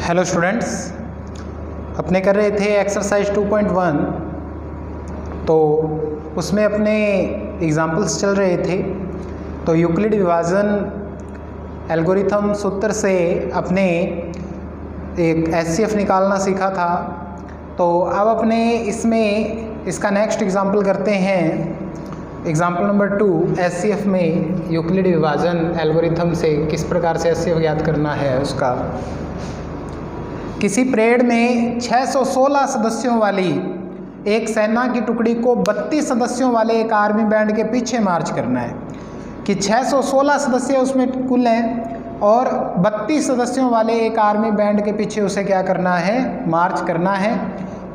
Hello students, अपने कर रहे थे एक्सरसाइज 2.1। तो उसमें अपने एग्जाम्पल्स चल रहे थे। तो यूक्लिड विभाजन एल्गोरिथम सूत्र से अपने एक एचसीएफ निकालना सीखा था। तो अब अपने इसमें इसका नेक्स्ट एग्जाम्पल करते हैं। एग्जाम्पल नंबर 2, एचसीएफ में यूक्लिड विभाजन एल्गोरिथम से किस प्रकार से एचसीएफ ज्ञात करना है उसका। किसी परेड में 616 सदस्यों वाली एक सेना की टुकड़ी को 32 सदस्यों वाले एक आर्मी बैंड के पीछे मार्च करना है। कि 616 सदस्य उसमें कुल हैं और 32 सदस्यों वाले एक आर्मी बैंड के पीछे उसे क्या करना है, मार्च करना है।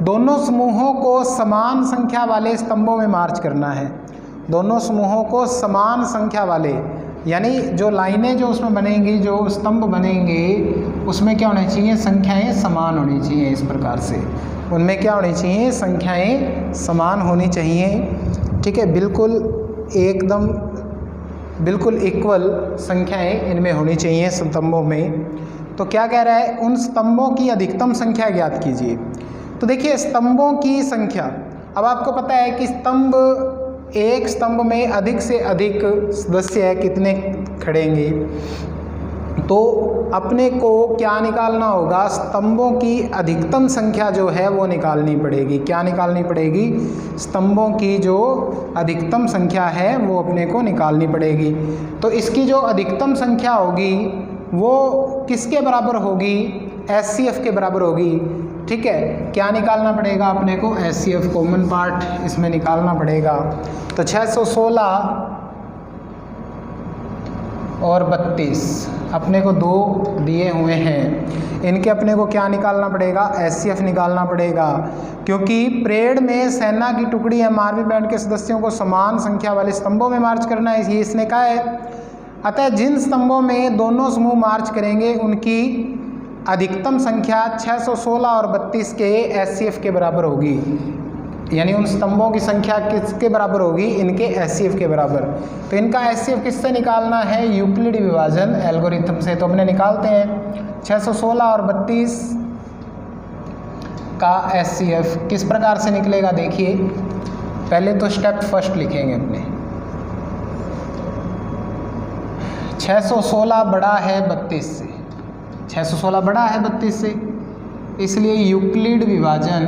दोनों समूहों को समान संख्या वाले स्तंभों में मार्च करना है। दोनों समूहों को समान संख्या वाले, यानी जो लाइनें जो उसमें बनेंगी, जो स्तंभ बनेंगे, उसमें क्या होनी चाहिए, संख्याएं समान होनी चाहिए। इस प्रकार से उनमें क्या होनी चाहिए, संख्याएं समान होनी चाहिए। ठीक है, एकदम बिल्कुल इक्वल संख्याएं इनमें होनी चाहिए स्तंभों में। तो क्या कह रहा है, उन स्तंभों की अधिकतम संख्या ज्ञात कीजिए। तो देखिए स्तंभों की संख्या, अब आपको पता है कि एक स्तंभ में अधिक से अधिक सदस्य कितने खड़ेंगे। तो अपने को क्या निकालना होगा, स्तंभों की अधिकतम संख्या जो है वो निकालनी पड़ेगी। क्या निकालनी पड़ेगी, स्तंभों की जो अधिकतम संख्या है वो अपने को निकालनी पड़ेगी। तो इसकी जो अधिकतम संख्या होगी वो किसके बराबर होगी, एचसीएफ के बराबर होगी। ठीक है, क्या निकालना पड़ेगा अपने को, एचसीएफ कॉमन पार्ट इसमें निकालना पड़ेगा। तो 616 और 32 अपने को दो दिए हुए हैं, इनके अपने को क्या निकालना पड़ेगा, एचसीएफ निकालना पड़ेगा। क्योंकि परेड में सेना की टुकड़ी या आर्मी बैंड के सदस्यों को समान संख्या वाले स्तंभों में मार्च करना है, ये इसने कहा है। अतः जिन स्तंभों में दोनों समूह मार्च करेंगे उनकी अधिकतम संख्या 616 और 32 के एचसीएफ के बराबर होगी। यानी उन स्तंभों की संख्या किसके बराबर होगी, इनके एचसीएफ के बराबर। तो इनका एचसीएफ किससे निकालना है, यूक्लिड विभाजन एल्गोरिथम से। तो अपने निकालते हैं 616 और 32 का एचसीएफ किस प्रकार से निकलेगा। देखिए पहले तो स्टेप फर्स्ट लिखेंगे अपने। 616 बड़ा है 32 से, 616 बड़ा है 32 से, इसलिए यूक्लिड विभाजन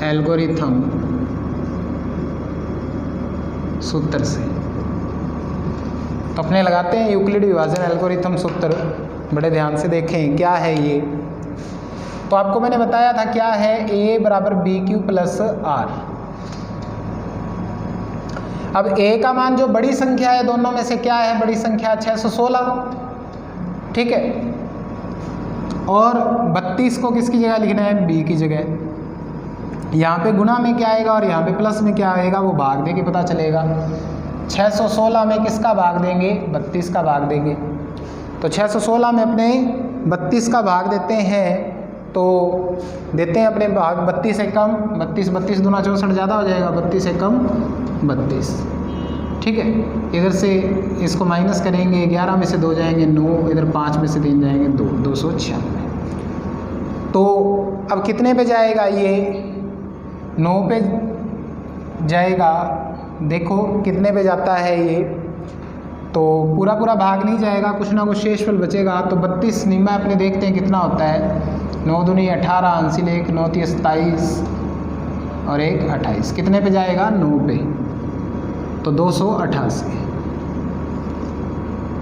एल्गोरिथम सूत्र से। तो अपने लगाते हैं यूक्लिड विभाजन एल्गोरिथम सूत्र। बड़े ध्यान से देखें क्या है ये। तो आपको मैंने बताया था क्या है, a बराबर BQ प्लस R। अब a का मान जो बड़ी संख्या है दोनों में से क्या है, बड़ी संख्या 616। ठीक है, और 32 को किसकी जगह लिखना है, b की जगह। यहाँ पे गुणा में क्या आएगा और यहाँ पे प्लस में क्या आएगा वो भाग दे के पता चलेगा। 616 में किसका भाग देंगे, 32 का भाग देंगे। तो 616 में अपने 32 का भाग देते हैं। तो देते हैं अपने भाग 32 से कम 32 दूना 64 ज़्यादा हो जाएगा, 32 से कम 32। ठीक है, इधर से इसको माइनस करेंगे, 11 में से 2 जाएंगे 9, इधर 5 में से 3 जाएंगे 2, 296। तो अब कितने पे जाएगा ये, 9 पे जाएगा। देखो कितने पे जाता है ये, तो पूरा भाग नहीं जाएगा, कुछ ना कुछ शेषफल बचेगा। तो 32 निम्न अपने देखते हैं कितना होता है, 9 दूनी 18, 80 1, 9 3 27 और 1 28। कितने पे जाएगा, 9 पे। तो 288।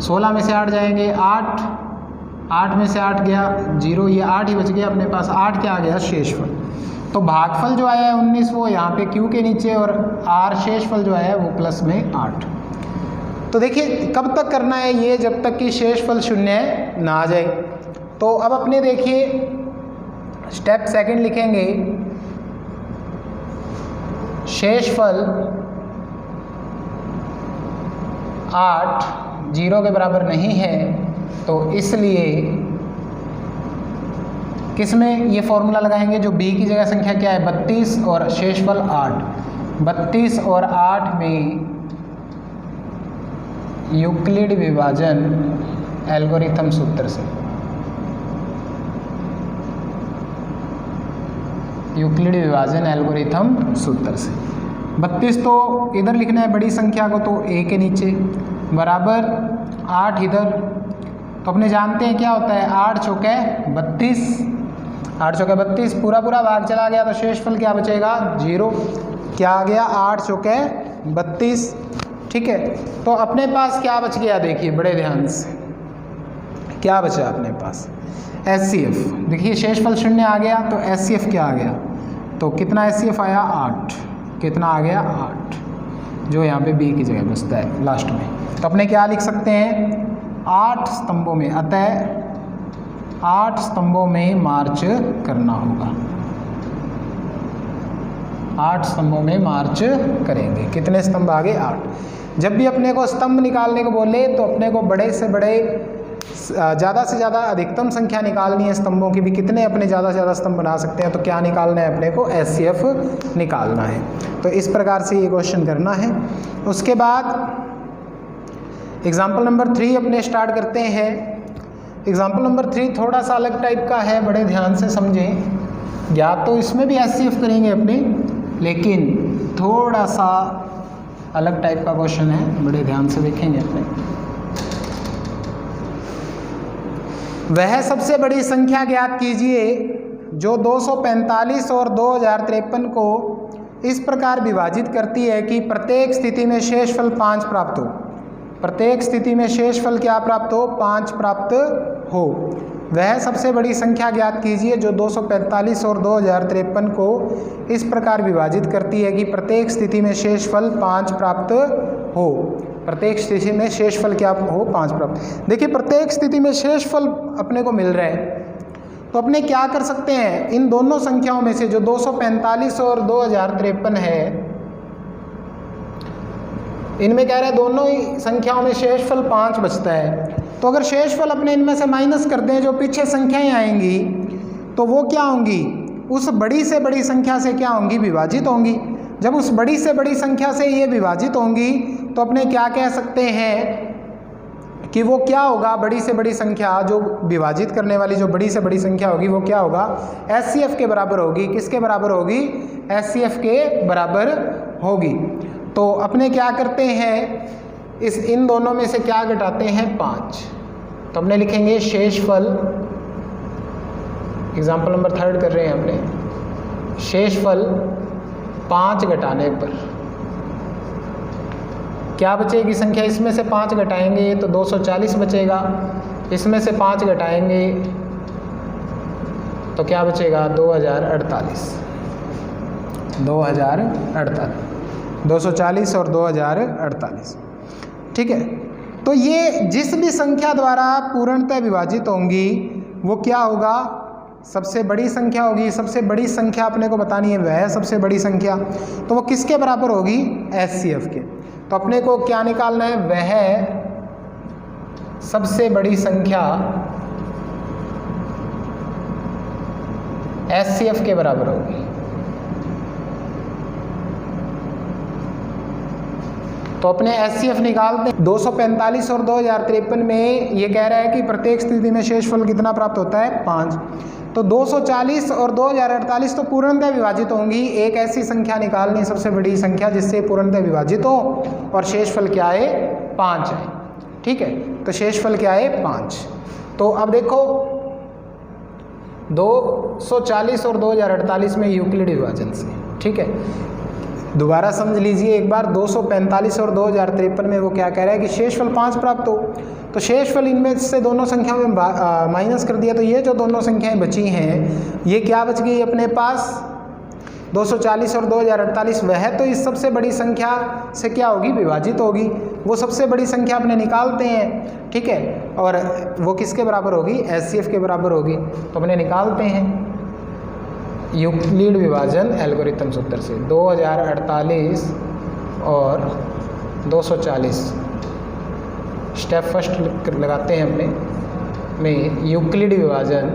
16 में से 8 जाएंगे 8 में से 8 गया 0, ये 8 ही बच गया अपने पास। 8 क्या आ गया, शेषफल। तो भागफल जो आया है 19 वो यहाँ पे Q के नीचे, और R शेषफल जो आया है वो प्लस में 8। तो देखिए कब तक करना है ये, जब तक कि शेषफल 0 ना आ जाए। तो अब अपने देखिए स्टेप सेकंड लिखेंगे, शेषफल 8 0 के बराबर नहीं है। तो इसलिए किस में ये फॉर्मूला लगाएंगे, जो b की जगह संख्या क्या है 32 और शेषफल 8। 32 और 8 में यूक्लिड विभाजन एल्गोरिथम सूत्र से। यूक्लिड विभाजन एल्गोरिथम सूत्र से 32 तो इधर लिखना है बड़ी संख्या को, तो a के नीचे बराबर 8 इधर। तो अपने जानते हैं क्या होता है, 8 चौके 32, 8 चौके 32, पूरा पूरा भाग चला गया तो शेषफल क्या बचेगा 0। क्या आ गया 8 चौके 32। ठीक है, तो अपने पास क्या बच गया देखिए बड़े ध्यान से, क्या बचा अपने पास HCF। देखिए शेषफल 0 आ गया तो HCF क्या आ गया, तो कितना HCF आया 8, कितना आ गया 8, जो यहाँ पे B की जगह बचता है लास्ट में। तो अपने क्या लिख सकते हैं 8 स्तंभों में, अतः 8 स्तंभों में मार्च करना होगा, 8 स्तंभों में मार्च करेंगे। कितने स्तंभ आ गए 8। जब भी अपने को स्तंभ निकालने को बोले तो अपने को बड़े से बड़े ज़्यादा से ज़्यादा अधिकतम संख्या निकालनी है स्तंभों की भी, कितने अपने ज़्यादा से ज़्यादा स्तंभ बना सकते हैं, तो क्या निकालना है अपने को HCF निकालना है। तो इस प्रकार से ये क्वेश्चन करना है। उसके बाद एग्जाम्पल नंबर 3 अपने स्टार्ट करते हैं। एग्जाम्पल नंबर 3 थोड़ा सा अलग टाइप का है, बड़े ध्यान से समझें। या तो इसमें भी HCF करेंगे अपने, लेकिन थोड़ा सा अलग टाइप का क्वेश्चन है, बड़े ध्यान से देखेंगे अपने। वह सबसे बड़ी संख्या ज्ञात कीजिए जो 245 और 2053 को इस प्रकार विभाजित करती है कि प्रत्येक स्थिति में शेषफल 5 प्राप्त हो। प्रत्येक स्थिति में शेषफल क्या प्राप्त हो 5 प्राप्त हो। वह सबसे बड़ी संख्या ज्ञात कीजिए जो 245 और 2053 को इस प्रकार विभाजित करती है कि प्रत्येक स्थिति में शेषफल 5 प्राप्त हो। प्रत्येक स्थिति में शेषफल क्या हो 5 प्राप्त। देखिए प्रत्येक स्थिति में शेषफल अपने को मिल रहा है, तो अपने क्या कर सकते हैं, इन दोनों संख्याओं में से जो 245 और 2053 है, इनमें कह रहे हैं दोनों ही संख्याओं में शेषफल 5 बचता है। तो अगर शेषफल अपने इनमें से माइनस कर दें, जो पीछे संख्याएं आएंगी तो वो क्या होंगी, उस बड़ी से बड़ी संख्या से क्या होंगी, विभाजित होंगी। जब उस बड़ी से बड़ी संख्या से ये विभाजित होंगी तो अपने क्या कह सकते हैं कि वो क्या होगा, बड़ी से बड़ी संख्या जो विभाजित करने वाली जो बड़ी से बड़ी संख्या होगी वो क्या होगा, HCF के बराबर होगी। किसके बराबर होगी, HCF के बराबर होगी। तो अपने क्या करते हैं, इन दोनों में से क्या घटाते हैं 5। तो अपने लिखेंगे शेषफल, एग्जाम्पल नंबर 3 कर रहे हैं अपने, शेषफल 5 घटाने पर क्या बचेगी संख्या, इसमें से 5 घटाएंगे तो 240 बचेगा, इसमें से 5 घटाएंगे तो क्या बचेगा 2048, 240 और 2048। ठीक है, तो ये जिस भी संख्या द्वारा पूर्णतः विभाजित होंगी वो क्या होगा, सबसे बड़ी संख्या होगी। सबसे बड़ी संख्या अपने को बतानी है, वह सबसे बड़ी संख्या, तो वो किसके बराबर होगी, HCF के। तो अपने को क्या निकालना है, वह सबसे बड़ी संख्या HCF के बराबर होगी। तो अपने HCF निकालते हैं। 245 और 2053 में ये कह रहा है कि प्रत्येक स्थिति में शेषफल कितना प्राप्त होता है 5। तो 240 और 2048 तो पूर्णतः विभाजित होंगी। एक ऐसी संख्या निकालनी सबसे बड़ी संख्या जिससे पूर्णतः विभाजित हो और शेषफल क्या है 5 है। ठीक है, तो शेषफल क्या है 5। तो अब देखो 240 और 2048 में यूक्लिड विभाजन से, ठीक है, दोबारा समझ लीजिए एक बार। 245 और 2053 में वो क्या कह रहा है कि शेषफल 5 प्राप्त हो। तो शेषफल इनमें से दोनों संख्याओं में माइनस कर दिया, तो ये जो दोनों संख्याएं बची हैं ये क्या बच गई अपने पास 240 और 2048। वह तो इस सबसे बड़ी संख्या से क्या होगी, विभाजित होगी। वो सबसे बड़ी संख्या अपने निकालते हैं, ठीक है, और वो किसके बराबर होगी, HCF के बराबर होगी। तो अपने निकालते हैं यूक्लिड विभाजन एल्गोरिथम सूत्र से 2048 और 240 स्टेप फर्स्ट लगाते हैं अपने में यूक्लिड विभाजन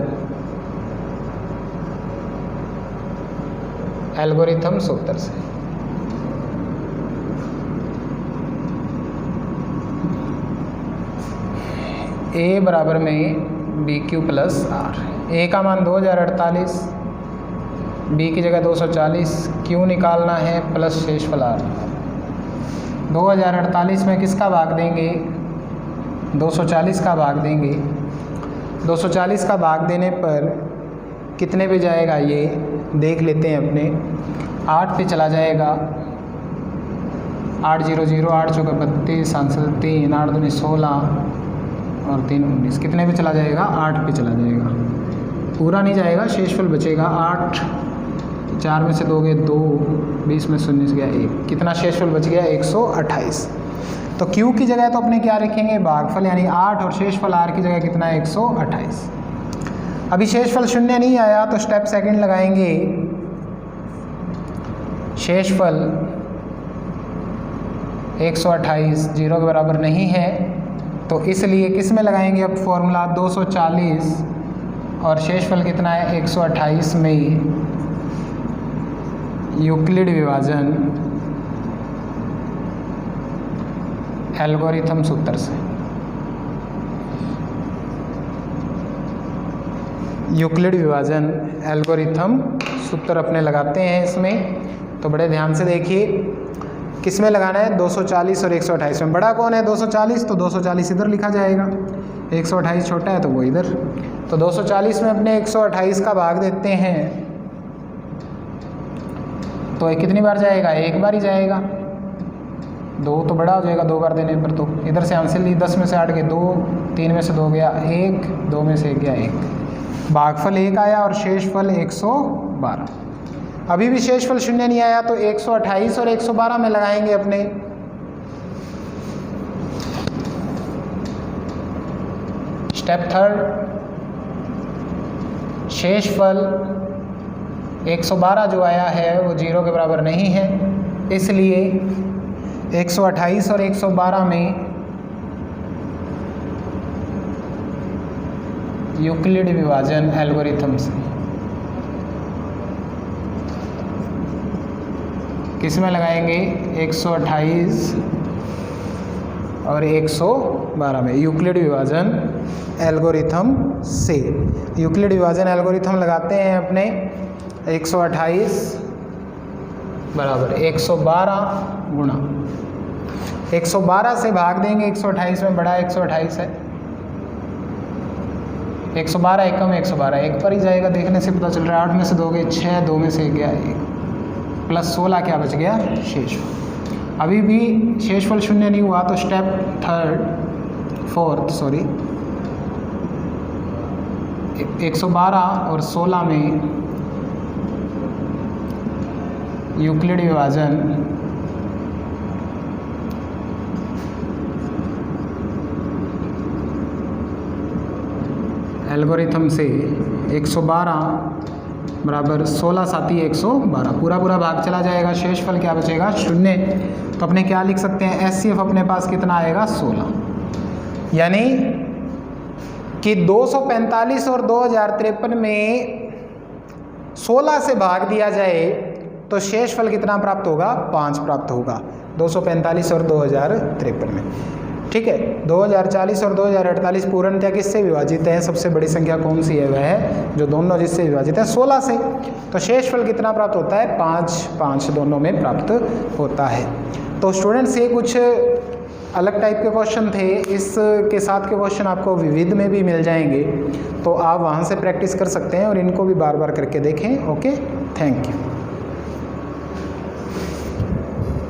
एल्गोरिथम सूत्र से। ए बराबर में बी क्यू प्लस आर। ए का मान 2048, बी की जगह 240, क्यू निकालना है प्लस शेषफल आर। 2048 में किसका भाग देंगे? 240 का भाग देंगे। 240 का भाग देने पर कितने पे जाएगा ये देख लेते हैं अपने। 8 पे चला जाएगा। 8 0 0, 8 चौके 32, आंसर 3, 8 दूनी 16 और 3 19। कितने पे चला जाएगा? 8 पे चला जाएगा। पूरा नहीं जाएगा, शेषफल बचेगा 8। 4 में से 2 गए 2, 20 में 19 गया 1। कितना शेषफल बच गया? 128। तो Q की जगह तो अपने क्या रखेंगे? भागफल यानी 8, और शेषफल R की जगह कितना है? 128। अभी शेषफल 0 नहीं आया तो स्टेप सेकंड लगाएंगे। शेषफल 128 0 के बराबर नहीं है, तो इसलिए किस में लगाएंगे अब फॉर्मूला? 240 और शेषफल कितना है? 128 में यूक्लिड विभाजन एल्गोरिथम सूत्र से। यूक्लिड विभाजन एल्गोरिथम सूत्र अपने लगाते हैं इसमें। तो बड़े ध्यान से देखिए किस में लगाना है? 240 और 128 में। बड़ा कौन है? 240, तो 240 इधर लिखा जाएगा। 128 छोटा है तो वो इधर। तो 240 में अपने 128 का भाग देते हैं तो ये कितनी बार जाएगा? एक बार ही जाएगा। 2 तो बड़ा हो जाएगा 2 बार देने पर। तो इधर से आंसर ली, 10 में से 8 गए 2, 3 में से 2 गया 1, 2 में से 1 गया 1। भागफल 1 आया और शेषफल 112। अभी भी शेषफल 0 नहीं आया तो 128 और 112 में लगाएंगे अपने। स्टेप थर्ड, शेषफल 112 जो आया है वो 0 के बराबर नहीं है, इसलिए 128 और 112 में यूक्लिड विभाजन एल्गोरिथम से किस में लगाएंगे? 128 और 112 में यूक्लिड विभाजन एल्गोरिथम से। यूक्लिड विभाजन एल्गोरिथम लगाते हैं अपने। 128 बराबर 112 गुणा 112 से भाग देंगे 128 में। बड़ा 128 है। 112 एकम 112 एक पर ही जाएगा, देखने से पता चल रहा है। 8 में से 2 गए 6, 2 में से 1 गया 1, प्लस 16 क्या बच गया? शेषफल। अभी भी शेषफल 0 नहीं हुआ तो स्टेप फोर्थ 112 और 16 में यूक्लिड विभाजन एल्गोरिथम से 112 बराबर 16 साथी 112, पूरा भाग चला जाएगा। शेषफल क्या बचेगा? 0। तो अपने क्या लिख सकते हैं? एचसीएफ अपने पास कितना आएगा? 16। यानी कि 245 और 2053 में 16 से भाग दिया जाए तो शेषफल कितना प्राप्त होगा? 5 प्राप्त होगा 245 और 2053 में। ठीक है। 2040 और 2048 पूर्णतः किससे विभाजित है? सबसे बड़ी संख्या कौन सी है? वह है जो दोनों जिससे विभाजित है 16 से। तो शेषफल कितना प्राप्त होता है? 5 दोनों में प्राप्त होता है। तो स्टूडेंट्स ये कुछ अलग टाइप के क्वेश्चन थे। इसके साथ के क्वेश्चन आपको विविध में भी मिल जाएंगे, तो आप वहाँ से प्रैक्टिस कर सकते हैं और इनको भी बार बार करके देखें। Okay, thank you.